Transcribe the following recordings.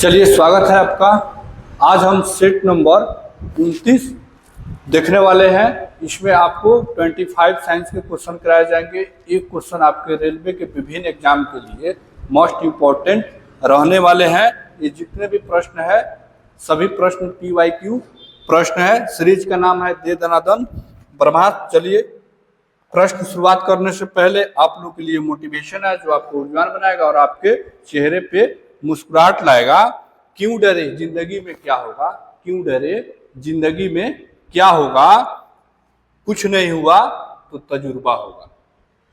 चलिए, स्वागत है आपका। आज हम सेट नंबर 29 देखने वाले हैं। इसमें आपको 25 साइंस के क्वेश्चन कराए जाएंगे। एक क्वेश्चन आपके रेलवे के विभिन्न एग्जाम के लिए मोस्ट इम्पोर्टेंट रहने वाले हैं। ये जितने भी प्रश्न है सभी प्रश्न PYQ प्रश्न है। सीरीज का नाम है दे दनादन ब्रह्मास्त्र। चलिए, प्रश्न शुरुआत करने से पहले आप लोग के लिए मोटिवेशन है जो आपको ऊर्जावान बनाएगा और आपके चेहरे पे मुस्कुराहट लाएगा। क्यों डरे, जिंदगी में क्या होगा। क्यों डरे, जिंदगी में क्या होगा। कुछ नहीं हुआ तो तजुर्बा होगा।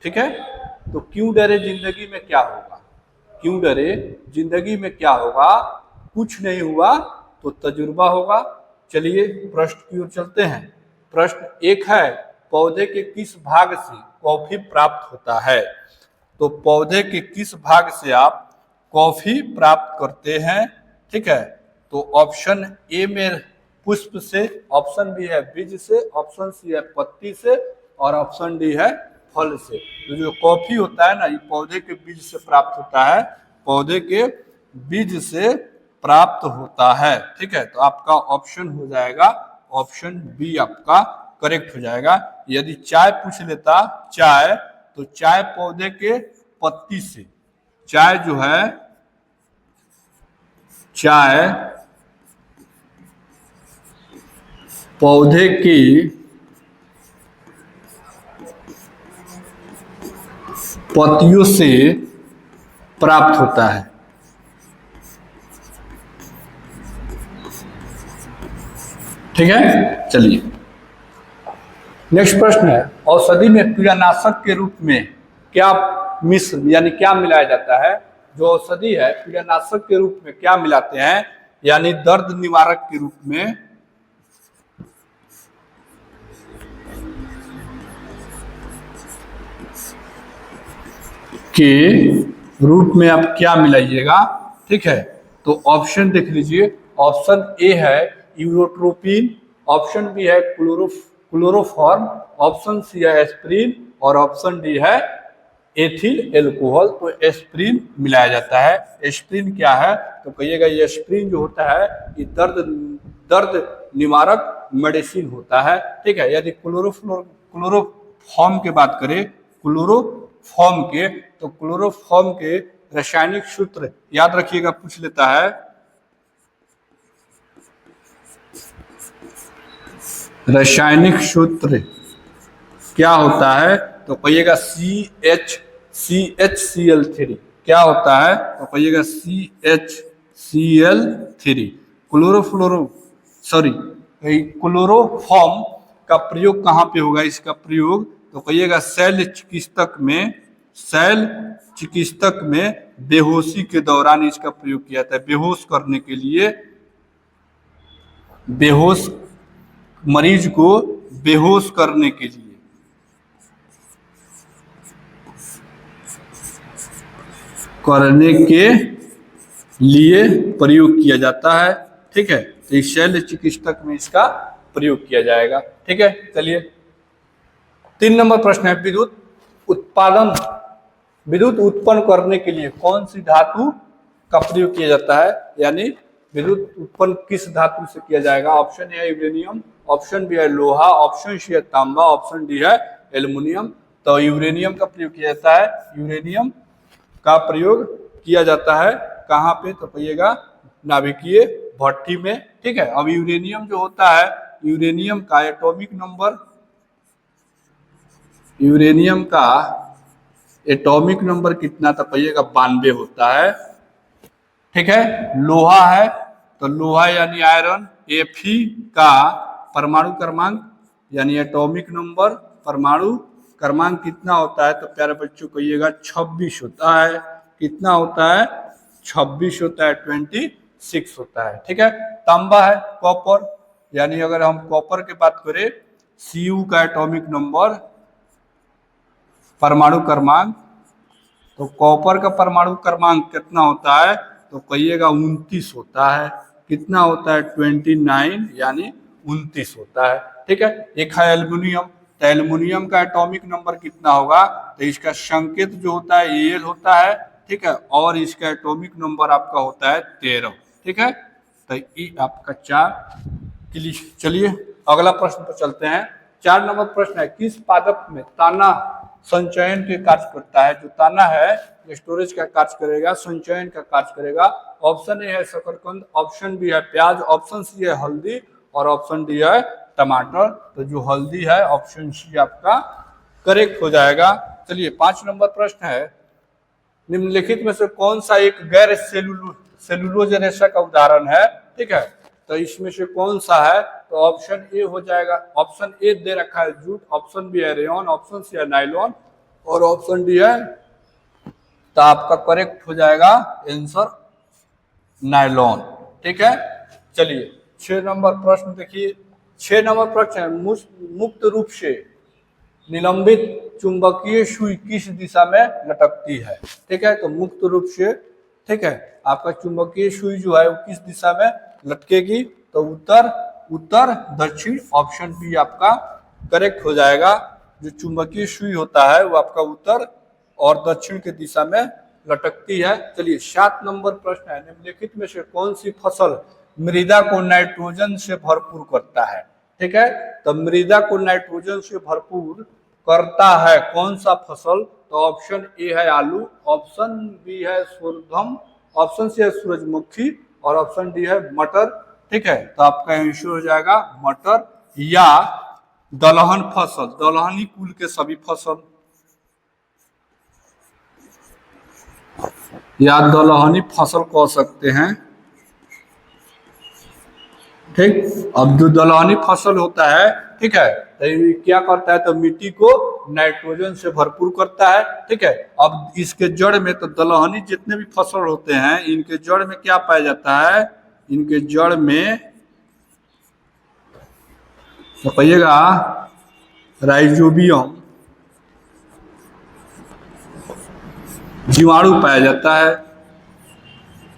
ठीक है, तो क्यों डरे, जिंदगी में क्या होगा। क्यों डरे, जिंदगी में क्या होगा। कुछ नहीं हुआ तो तजुर्बा होगा। चलिए प्रश्न की ओर चलते हैं। प्रश्न एक है, पौधे के किस भाग से कॉफी प्राप्त होता है। तो पौधे के किस भाग से आप कॉफी प्राप्त करते हैं। ठीक है, तो ऑप्शन ए में पुष्प से, ऑप्शन बी है बीज से, ऑप्शन सी है पत्ती से और ऑप्शन डी है फल से। तो जो कॉफी होता है ना, ये पौधे के बीज से प्राप्त होता है। पौधे के बीज से प्राप्त होता है। ठीक है, तो आपका ऑप्शन हो जाएगा ऑप्शन बी आपका करेक्ट हो जाएगा। यदि चाय पूछ लेता, चाय, तो चाय पौधे के पत्ती से, चाय जो है, चाय पौधे की पत्तियों से प्राप्त होता है। ठीक है, चलिए नेक्स्ट प्रश्न है, औषधि में कीड़ानाशक के रूप में क्या मिश्र यानी क्या मिलाया जाता है। जो औषधि है कीड़ानाशक के रूप में क्या मिलाते हैं, यानी दर्द निवारक के रूप में आप क्या मिलाइएगा। ठीक है, तो ऑप्शन देख लीजिए। ऑप्शन ए है यूरोट्रोपिन, ऑप्शन बी है क्लोरोफॉर्म, ऑप्शन सी है एस्प्रिन और ऑप्शन डी है एथिल एल्कोहल। तो एस्प्रिन मिलाया जाता है। एस्प्रिन क्या है, तो कहिएगा ये एस्प्रिन जो होता है ये दर्द निवारक मेडिसिन होता है। ठीक है, यदि क्लोरोफॉर्म की बात करें, क्लोरोफॉर्म के, तो क्लोरोफॉर्म के रासायनिक सूत्र याद रखिएगा, पूछ लेता है। रासायनिक सूत्र क्या होता है, तो कहिएगा CHCl3। क्या होता है, तो कहिएगा CHCl3। क्लोरोफॉर्म का प्रयोग कहाँ पे होगा, इसका प्रयोग तो कहिएगा शैल चिकित्सक में बेहोशी के दौरान इसका प्रयोग किया जाता है। बेहोश करने के लिए, बेहोश मरीज को बेहोश करने के लिए प्रयोग किया जाता है। ठीक है, तो इस शैल्य चिकित्सक में इसका प्रयोग किया जाएगा। ठीक है, चलिए 3 नंबर प्रश्न है, विद्युत उत्पन्न करने के लिए कौन सी धातु का प्रयोग किया जाता है, यानी विद्युत उत्पन्न किस धातु से किया जाएगा। ऑप्शन ए है यूरेनियम, ऑप्शन बी है लोहा, ऑप्शन सी है तांबा, ऑप्शन डी है एल्युमिनियम। तो यूरेनियम का प्रयोग किया जाता है। यूरेनियम का प्रयोग किया जाता है कहाँ पे, तो कहिएगा नाभिकीय भट्टी में। ठीक है, अब यूरेनियम जो होता है, यूरेनियम का एटॉमिक नंबर कितना, तो कहिएगा 92 होता है। ठीक है, लोहा है, तो लोहा यानी आयरन, Fe का परमाणु क्रमांक यानी एटॉमिक नंबर, परमाणु क्रमांक कितना होता है, तो प्यारे बच्चों कहिएगा 26 होता है। कितना होता है, 26 होता है, 26 होता है। ठीक है, तांबा है, कॉपर, यानी अगर हम कॉपर की बात करें, Cu का एटॉमिक नंबर, परमाणु क्रमांक, तो कॉपर का परमाणु क्रमांक कितना होता है, तो कहिएगा 29 होता है। कितना होता है, 29 यानी 29 होता है। ठीक है, एक है एल्युमिनियम, तो एल्युमिनियम का एटॉमिक नंबर कितना होगा, तो इसका संकेत जो होता है Al होता है। ठीक है, और इसका एटॉमिक नंबर आपका होता है 13। ठीक है, तो ये आपका 4 क्लियर। चलिए अगला प्रश्न पर चलते हैं। 4 नंबर प्रश्न है, किस पादप में ताना संचयन के कार्य करता है? जो ताना है स्टोरेज का कार्य करेगा, संचयन का कार्य करेगा। ऑप्शन ए है शकरकंद, ऑप्शन बी है प्याज, ऑप्शन सी है हल्दी और ऑप्शन डी है टमाटर। तो जो हल्दी है ऑप्शन सी आपका करेक्ट हो जाएगा। चलिए 5 नंबर प्रश्न है, निम्नलिखित में से कौन सा एक गैर सेलुलोज रेशा का उदाहरण है? ठीक है, तो इसमें से कौन सा है? तो ऑप्शन ए हो जाएगा, ऑप्शन ए दे रखा है जूट, ऑप्शन बी है रेयन, ऑप्शन सी है नायलॉन और ऑप्शन डी है, तो आपका करेक्ट हो जाएगा आंसर नायलॉन। ठीक है, चलिए 6 नंबर प्रश्न देखिए। 6 नंबर प्रश्न है, मुक्त रूप से निलंबित चुंबकीय सुई किस दिशा में लटकती है? ठीक है, तो मुक्त रूप से, ठीक है, आपका चुंबकीय सुई जो है वो किस दिशा में लटकेगी? तो उत्तर दक्षिण, ऑप्शन बी आपका करेक्ट हो जाएगा। जो चुंबकीय सुई होता है वो आपका उत्तर और दक्षिण के दिशा में लटकती है। चलिए 7 नंबर प्रश्न है, निम्नलिखित में से कौन सी फसल मृदा को नाइट्रोजन से भरपूर करता है? ठीक है, तो मृदा को नाइट्रोजन से भरपूर करता है कौन सा फसल? तो ऑप्शन ए है आलू, ऑप्शन बी है सोरगम, ऑप्शन सी है सूरजमुखी और ऑप्शन डी है मटर। ठीक है, तो आपका आंसर हो जाएगा मटर या दलहन फसल, दलहनी कुल के सभी फसल या दलहनी फसल कह सकते हैं। ठीक, अब जो दलहनी फसल होता है, ठीक है, तो ये क्या करता है? तो मिट्टी को नाइट्रोजन से भरपूर करता है। ठीक है, अब इसके जड़ में, तो दलहनी जितने भी फसल होते हैं इनके जड़ में क्या पाया जाता है? इनके जड़ में तो कहिएगा राइजोबियम जीवाणु पाया जाता है।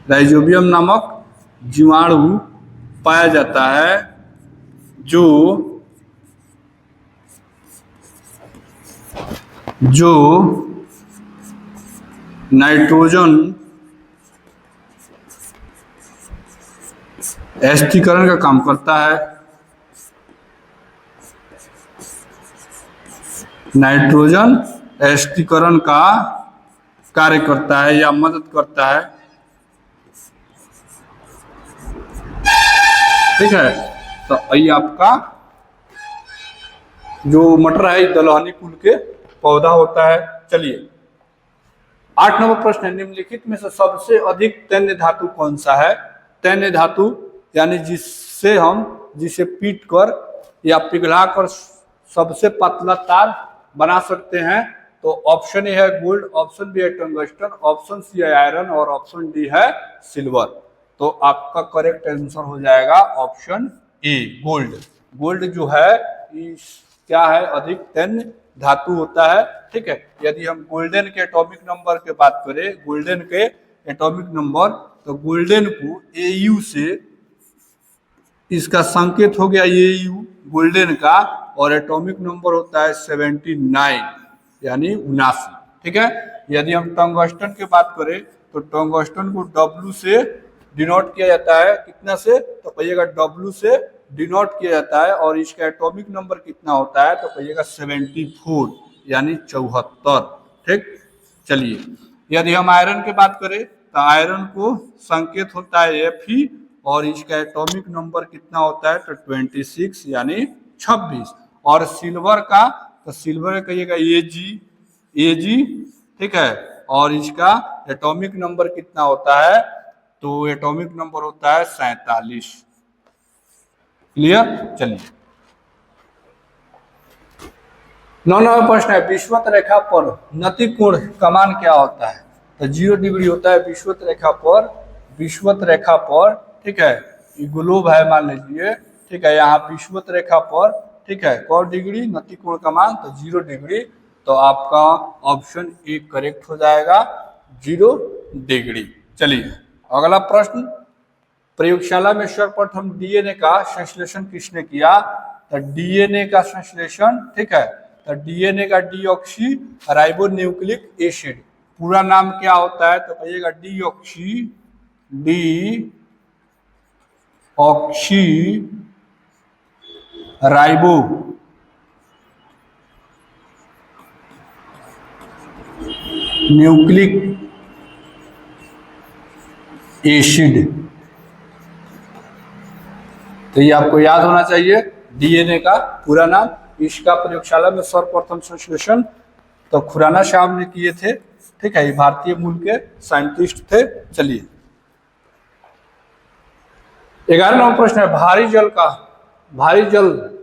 राइजोबियम नामक जीवाणु पाया जाता है जो नाइट्रोजन एस्थिकरण का काम करता है। नाइट्रोजन एस्थिकरण का कार्य करता है या मदद करता है। ठीक है, तो ये आपका जो मटर है दलहनी कुल के पौधा होता है। चलिए 8 नंबर प्रश्न है, निम्नलिखित में से सबसे अधिक तन्य धातु कौन सा है? तन्य धातु यानी जिसे पीट कर या पिघला कर सबसे पतला तार बना सकते हैं। तो ऑप्शन ए है गोल्ड, ऑप्शन बी है टंगस्टन, ऑप्शन सी है आयरन और ऑप्शन डी है सिल्वर। तो आपका करेक्ट आंसर हो जाएगा ऑप्शन ए गोल्ड। गोल्ड जो है क्या है? अधिक तन्य धातु होता है। ठीक है, यदि हम गोल्डन के एटॉमिक नंबर की बात करें, गोल्डन के एटॉमिक नंबर, तो गोल्डन को एयू से, इसका संकेत हो गया एयू गोल्डन का, और एटॉमिक नंबर होता है 79 यानी 79। ठीक है, यदि हम टंगस्टन की बात करें तो टंगस्टन को डब्ल्यू से डिनोट किया जाता है। कितना से? तो कहिएगा डब्ल्यू से डिनोट किया जाता है। और इसका एटॉमिक नंबर कितना होता है? तो कहिएगा 74 यानी 74। ठीक, चलिए यदि हम आयरन की बात करें तो आयरन को संकेत होता है Fe और इसका एटॉमिक नंबर कितना होता है? तो 26 यानी 26। और सिल्वर का, तो सिल्वर कहिएगा Ag। ठीक है, और इसका एटॉमिक नंबर कितना होता है? तो एटॉमिक नंबर होता है 47। क्लियर? चलिए 9 नंबर प्रश्न है, विषुवत रेखा पर नति कोण कमान क्या होता है? तो 0 डिग्री होता है विषुवत रेखा पर। विषुवत रेखा पर, ठीक है, ये ग्लोब है मान लीजिए। ठीक है, यहाँ विषुवत रेखा पर, ठीक है, कौन डिग्री नति कोण कमान? तो 0 डिग्री। तो आपका ऑप्शन ए करेक्ट हो जाएगा 0 डिग्री। चलिए अगला प्रश्न, प्रयोगशाला में सर्वप्रथम डीएनए का संश्लेषण किसने किया? तो डीएनए का संश्लेषण, ठीक है, तो डीएनए का डीऑक्सी राइबोन्यूक्लिक एसिड पूरा नाम क्या होता है? तो कहिएगा deoxy oxy ribo nucleic acid. तो ये आपको याद होना चाहिए डीएनए का पूरा नाम। इसका प्रयोगशाला में सर्वप्रथम संश्लेषण तो खुराना साहब ने किए थे। ठीक है, ये भारतीय मूल के साइंटिस्ट थे। चलिए 11वां प्रश्न है, भारी जल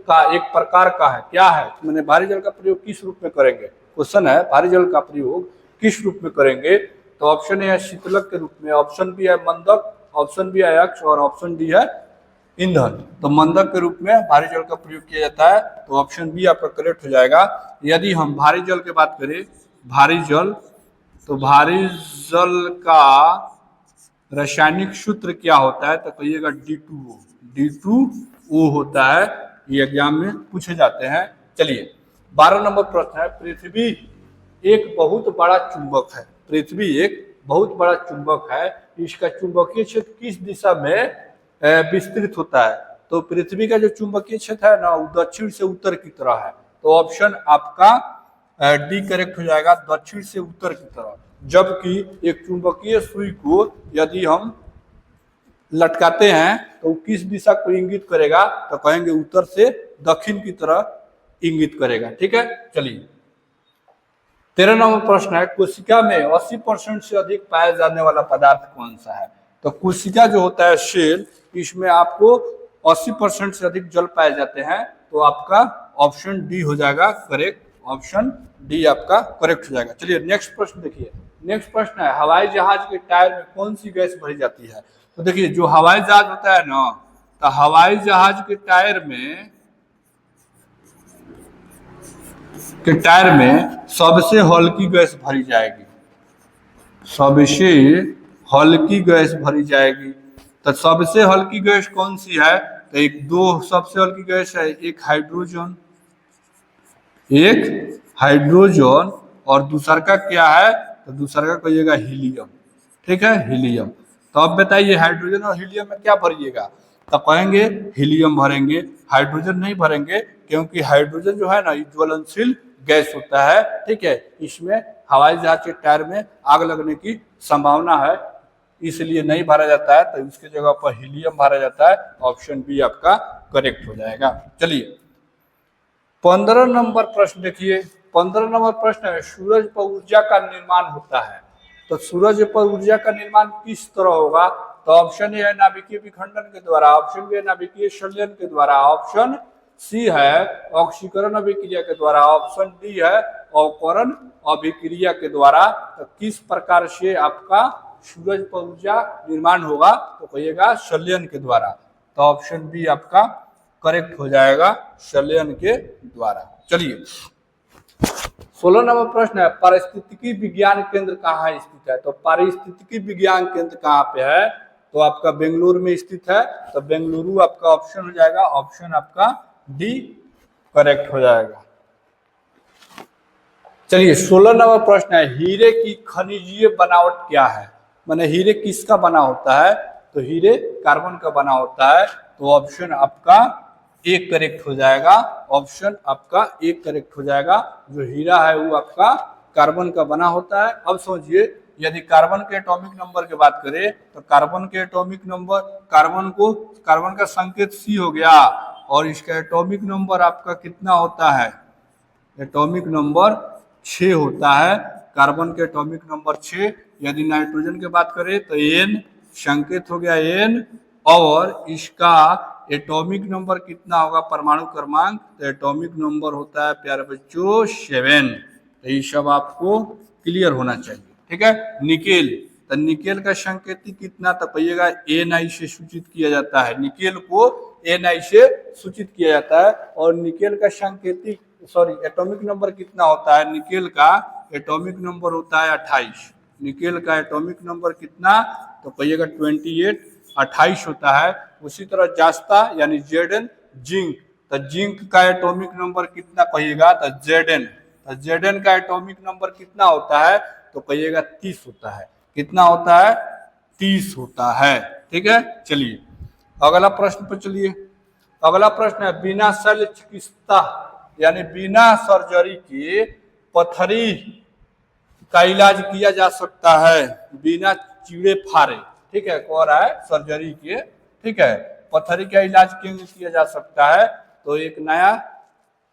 का एक प्रकार का है, क्या है? मैंने भारी जल का प्रयोग किस रूप में करेंगे? क्वेश्चन है भारी जल का प्रयोग किस रूप में करेंगे? तो ऑप्शन ए है शीतलक के रूप में, ऑप्शन बी है मंदक, ऑप्शन बी है अक्ष और ऑप्शन डी है ईंधन। तो मंदक के रूप में भारी जल का प्रयोग किया जाता है, तो ऑप्शन बी आपका करेक्ट हो जाएगा। यदि हम भारी जल की बात करें, भारी जल, तो भारी जल का रासायनिक सूत्र क्या होता है? तो कहिएगा D2O। D2O होता है, ये एग्जाम में पूछे जाते हैं। चलिए 12 नंबर प्रश्न है, पृथ्वी एक बहुत बड़ा चुंबक है। पृथ्वी एक बहुत बड़ा चुंबक है, इसका चुंबकीय क्षेत्र किस दिशा में विस्तृत होता है? तो पृथ्वी का जो चुंबकीय क्षेत्र है ना, वो दक्षिण से उत्तर की तरह है। तो ऑप्शन आपका डी करेक्ट हो जाएगा, दक्षिण से उत्तर की तरफ। जबकि एक चुंबकीय सुई को यदि हम लटकाते हैं तो किस दिशा को इंगित करेगा? तो कहेंगे उत्तर से दक्षिण की तरह इंगित करेगा। ठीक है, चलिए 13 नंबर प्रश्न है, कोशिका में 80% से अधिक पाया जाने वाला पदार्थ कौन सा है? तो कोशिका जो होता है सेल, इसमें आपको 80% से अधिक जल पाए जाते हैं। तो आपका ऑप्शन डी हो जाएगा करेक्ट, ऑप्शन डी आपका करेक्ट हो जाएगा। चलिए नेक्स्ट प्रश्न देखिए। नेक्स्ट प्रश्न है, हवाई जहाज के टायर में कौन सी गैस भरी जाती है? तो देखिए जो हवाई जहाज होता है ना, तो हवाई जहाज के टायर में सबसे हल्की गैस भरी जाएगी, सबसे हल्की गैस भरी जाएगी। तो सबसे हल्की गैस कौन सी है? तो एक दो सबसे हल्की गैस है, एक हाइड्रोजन और दूसरा का क्या है? तो दूसरा का कहिएगा हीलियम। ठीक है, हीलियम। तो अब बताइए हाइड्रोजन और हीलियम में क्या भरिएगा? तो कहेंगे हीलियम भरेंगे, हाइड्रोजन नहीं भरेंगे, क्योंकि हाइड्रोजन जो है ना ज्वलनशील गैस होता है। ठीक है, इसमें हवाई जहाज के टायर में आग लगने की संभावना है, इसलिए नहीं भरा जाता है। तो इसके जगह पर हीलियम भरा जाता है। ऑप्शन बी आपका करेक्ट हो जाएगा। चलिए 15 नंबर प्रश्न देखिए। 15 नंबर प्रश्न है, सूरज पर ऊर्जा का निर्माण होता है। तो सूरज पर ऊर्जा का निर्माण किस तरह होगा? तो ऑप्शन ए है नाभिकीय विखंडन के द्वारा, ऑप्शन बी है नाभिकीय संलयन के द्वारा, ऑप्शन सी है ऑक्सीकरण अभिक्रिया के द्वारा, ऑप्शन डी है अवकरण अभिक्रिया के द्वारा। तो किस प्रकार से आपका सूरज पर ऊर्जा निर्माण होगा? तो कहिएगा संलयन के द्वारा। तो ऑप्शन बी आपका करेक्ट हो जाएगा, संलयन के द्वारा। चलिए 16 नंबर प्रश्न है, पारिस्थितिकी विज्ञान केंद्र कहाँ स्थित है? तो पारिस्थितिकी विज्ञान केंद्र कहाँ पे है? तो आपका बेंगलुरु में स्थित है। तो बेंगलुरु आपका ऑप्शन हो जाएगा, ऑप्शन आपका डी करेक्ट हो जाएगा। चलिए 16 नंबर प्रश्न है, हीरे की खनिजीय बनावट क्या है? माने हीरे किसका बना होता है? तो हीरे कार्बन का बना होता है। तो ऑप्शन आपका एक करेक्ट हो जाएगा, ऑप्शन आपका एक करेक्ट हो जाएगा। जो हीरा है वो आपका कार्बन का बना होता है। अब समझिए, यदि कार्बन के एटॉमिक नंबर की बात करें तो कार्बन के एटॉमिक नंबर, कार्बन का संकेत सी हो गया और इसका एटॉमिक नंबर आपका कितना होता है? एटॉमिक नंबर 6 होता है। कार्बन के एटॉमिक नंबर 6। यदि नाइट्रोजन की बात करें तो एन, संकेत हो गया एन, और इसका एटॉमिक नंबर कितना होगा? परमाणु क्रमांक, तो एटॉमिक नंबर होता है प्यारे बच्चों 7। तो ये सब आपको क्लियर होना चाहिए। ठीक है, निकेल, तो निकेल का संकेतिक कितना? तो कहिएगा Na से सूचित किया जाता है, निकेल को Na से सूचित किया जाता है। और निकेल का संकेतिक एटॉमिक नंबर कितना होता है? निकेल का एटॉमिक नंबर होता है 28। निकेल का एटॉमिक नंबर कितना? तो कहिएगा 28, 28 होता है। उसी तरह जास्ता यानी Zn, जिंक, तो जिंक का एटॉमिक नंबर कितना कहिएगा? तो Zn, तो Zn का एटॉमिक नंबर कितना होता है? तो कहिएगा 30 होता है। कितना होता है? 30 होता है। ठीक है, चलिए अगला प्रश्न पर चलिए। अगला प्रश्न है, बिना शल्य चिकित्सा यानी बिना सर्जरी के पथरी का इलाज किया जा सकता है बिना चीड़े फाड़े। ठीक है, कह रहा है सर्जरी के, ठीक है, पथरी का इलाज क्यों किया जा सकता है? तो एक नया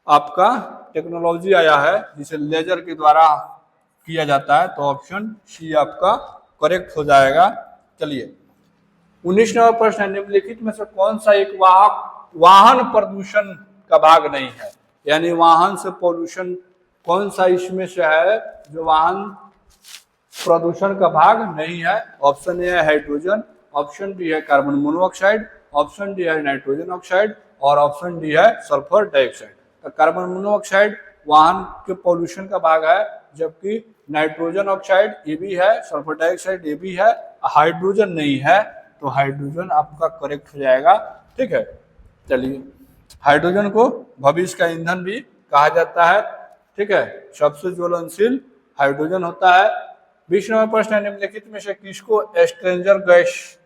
आपका टेक्नोलॉजी आया है जिसे लेजर के द्वारा किया जाता है, तो ऑप्शन सी आपका करेक्ट हो जाएगा। चलिए 19 नंबर प्रश्न है, निम्नलिखित में से कौन सा एक वाहन प्रदूषण का भाग नहीं है? यानी वाहन से पॉल्यूशन कौन सा इसमें से है जो वाहन प्रदूषण का भाग नहीं है? ऑप्शन ए है हाइड्रोजन, ऑप्शन बी है कार्बन मोनोऑक्साइड, ऑप्शन डी है नाइट्रोजन ऑक्साइड और ऑप्शन डी है सल्फर डाइऑक्साइड। तो कार्बन मोनोऑक्साइड वाहन के पॉल्यूशन का भाग है, जबकि नाइट्रोजन ऑक्साइड ये भी है, सल्फर डाइऑक्साइड ये भी है, हाइड्रोजन नहीं है, तो हाइड्रोजन आपका करेक्ट हो जाएगा। ठीक है, चलिए हाइड्रोजन को भविष्य का ईंधन भी कहा जाता है। ठीक है, सबसे ज्वलनशील हाइड्रोजन होता है। 20 नंबर प्रश्न है, निम्नलिखित में से किसको स्ट्रेंजर गैस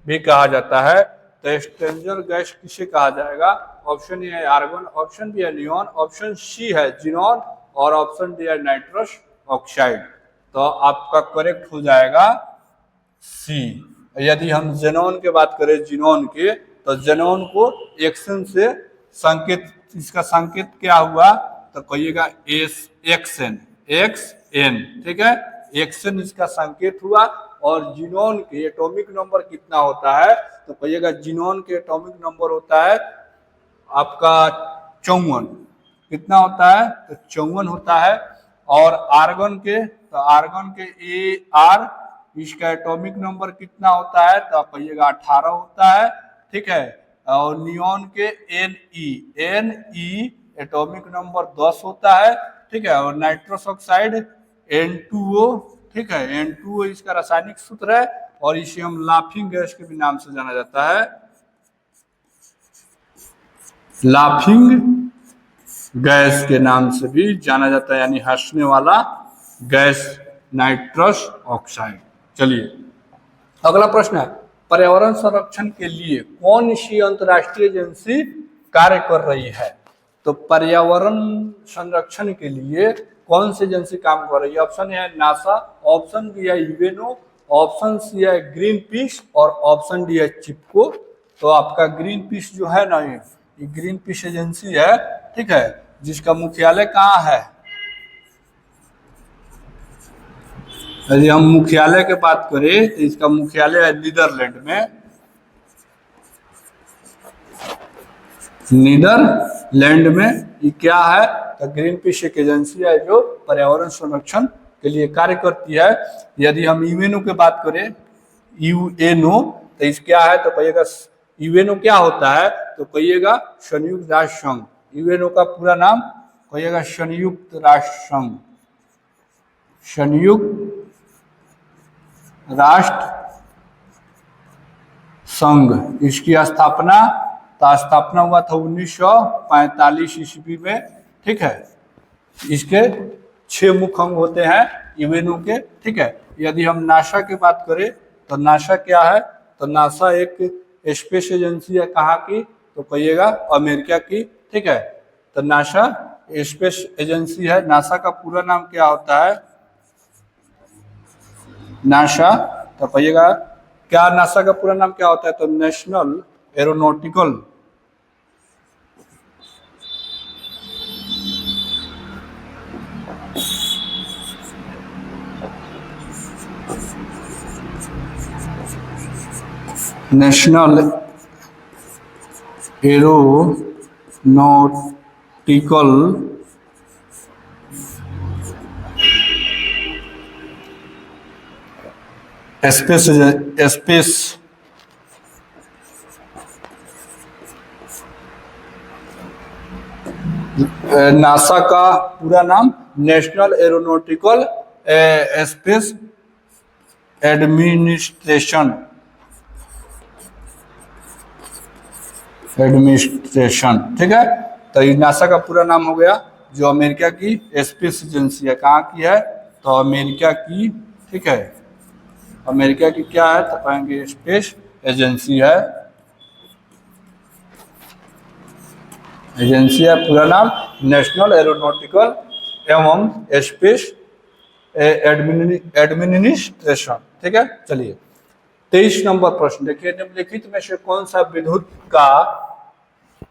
भी कहा जाता है? तो स्ट्रेंजर गैस किसे कहा जाएगा? ऑप्शन ए है आर्गन, ऑप्शन बी है नियॉन, ऑप्शन सी है जीनॉन और ऑप्शन डी है नाइट्रस ऑक्साइड। तो आपका करेक्ट हो जाएगा सी। यदि हम जेनॉन के बात करें, जीनॉन के, तो जेनॉन को एक्सन से संकेत, इसका संकेत क्या हुआ? तो कहिएगा एस एक्सन, एक्स एन। ठीक है, एक्सन इसका संकेत हुआ। और जीनोन के एटॉमिक नंबर कितना होता है? तो कहिएगा जीनोन के एटॉमिक नंबर होता है आपका 54। कितना होता है? तो 54 होता है। और आर्गन के, तो आर्गन के ए आर, इसका एटॉमिक नंबर कितना होता है? तो आप कहिएगा 18 होता है। ठीक है, और नियॉन के एन ई एटॉमिक नंबर 10 होता है। ठीक है, और नाइट्रस ऑक्साइड N2O। ठीक है, N2O इसका रासायनिक सूत्र है और इसे हम लाफिंग गैस के भी नाम से जाना जाता है, लाफिंग गैस के नाम से भी जाना जाता है, यानी हंसने वाला गैस, नाइट्रस ऑक्साइड। चलिए अगला प्रश्न है, पर्यावरण संरक्षण के लिए कौन सी अंतर्राष्ट्रीय एजेंसी कार्य कर रही है? तो पर्यावरण संरक्षण के लिए कौन सी एजेंसी काम कर रही है? ऑप्शन है नासा, ऑप्शन बी है यूएनओ, ऑप्शन सी है ग्रीन पीस और ऑप्शन डी है चिपको। तो आपका ग्रीन पीस जो है ना, ये ग्रीन पीस एजेंसी है। ठीक है, जिसका मुख्यालय कहाँ है? यदि हम मुख्यालय की बात करें तो इसका मुख्यालय है नीदरलैंड में, नीदरलैंड में। ये क्या है? तो ग्रीन पीस एक एजेंसी है जो पर्यावरण संरक्षण के लिए कार्य करती है। यदि हम यूएनओ की बात करें, यूएनओ, तो इस क्या है? तो कहिएगा यूएनओ क्या होता है? तो कहिएगा संयुक्त राष्ट्र संघ। यूएनओ का पूरा नाम कहिएगा संयुक्त राष्ट्र संघ, संयुक्त राष्ट्र संघ। इसकी स्थापना हुआ था 1945 ईस्वी में। ठीक है, इसके 6 मुख्य अंग होते हैं यूएनओ के। ठीक है, यदि हम नासा की बात करें तो नासा क्या है? तो नासा एक स्पेस एजेंसी है। कहाँ की? तो कहिएगा अमेरिका की। ठीक है, तो नासा स्पेस एजेंसी है। नासा का पूरा नाम क्या होता है? नासा, तो कहिएगा क्या नासा का पूरा नाम क्या होता है? तो नेशनल एरोनॉटिकल स्पेस नासा का पूरा नाम नेशनल एरोनॉटिकल स्पेस एडमिनिस्ट्रेशन। ठीक है, तो ये नासा का पूरा नाम हो गया, जो अमेरिका की स्पेस एजेंसी है। कहाँ की है? तो अमेरिका की। ठीक है, अमेरिका की क्या है? तो कहेंगे स्पेस एजेंसी है। एजेंसी है पूरा नाम नेशनल एरोनॉटिकल एवं स्पेस एडमिनिस्ट्रेशन। ठीक है, चलिए 23 नंबर प्रश्न देखिए, निम्नलिखित में से कौन सा विद्युत का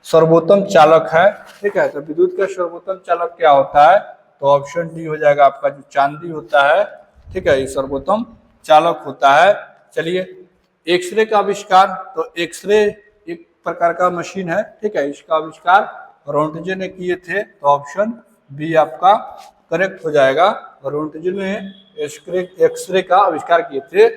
सर्वोत्तम चालक है। ठीक है, तो विद्युत का सर्वोत्तम चालक क्या होता है, तो ऑप्शन डी हो जाएगा आपका, जो चांदी होता है। ठीक है, ये सर्वोत्तम चालक होता है। चलिए एक्सरे का आविष्कार, तो एक्सरे एक प्रकार का मशीन है। ठीक है, इसका आविष्कार रोंटजे ने किए थे, तो ऑप्शन बी आपका करेक्ट हो जाएगा। रोंटजे ने एक्सरे का आविष्कार किए थे।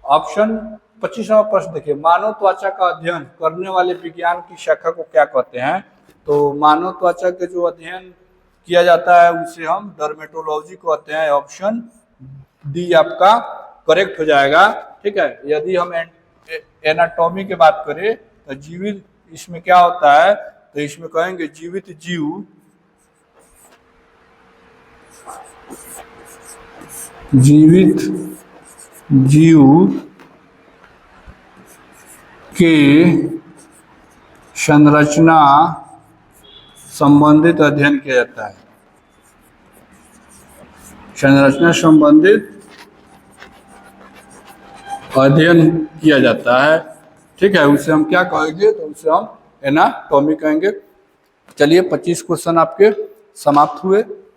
ऑप्शन 25वां प्रश्न देखिए, मानव त्वचा का अध्ययन करने वाले विज्ञान की शाखा को क्या कहते हैं। तो मानव त्वचा के जो अध्ययन किया जाता है उसे हम डर्मेटोलॉजी कहते हैं। ऑप्शन डी आपका करेक्ट हो जाएगा। ठीक है, यदि हम एनाटॉमी की बात करें तो जीवित इसमें क्या होता है, तो इसमें कहेंगे जीवित जीव के संरचना संबंधित अध्ययन किया जाता है। संरचना संबंधित अध्ययन किया जाता है। ठीक है, उसे हम क्या कहेंगे, तो उसे हम एनाटॉमी कहेंगे। चलिए 25 क्वेश्चन आपके समाप्त हुए।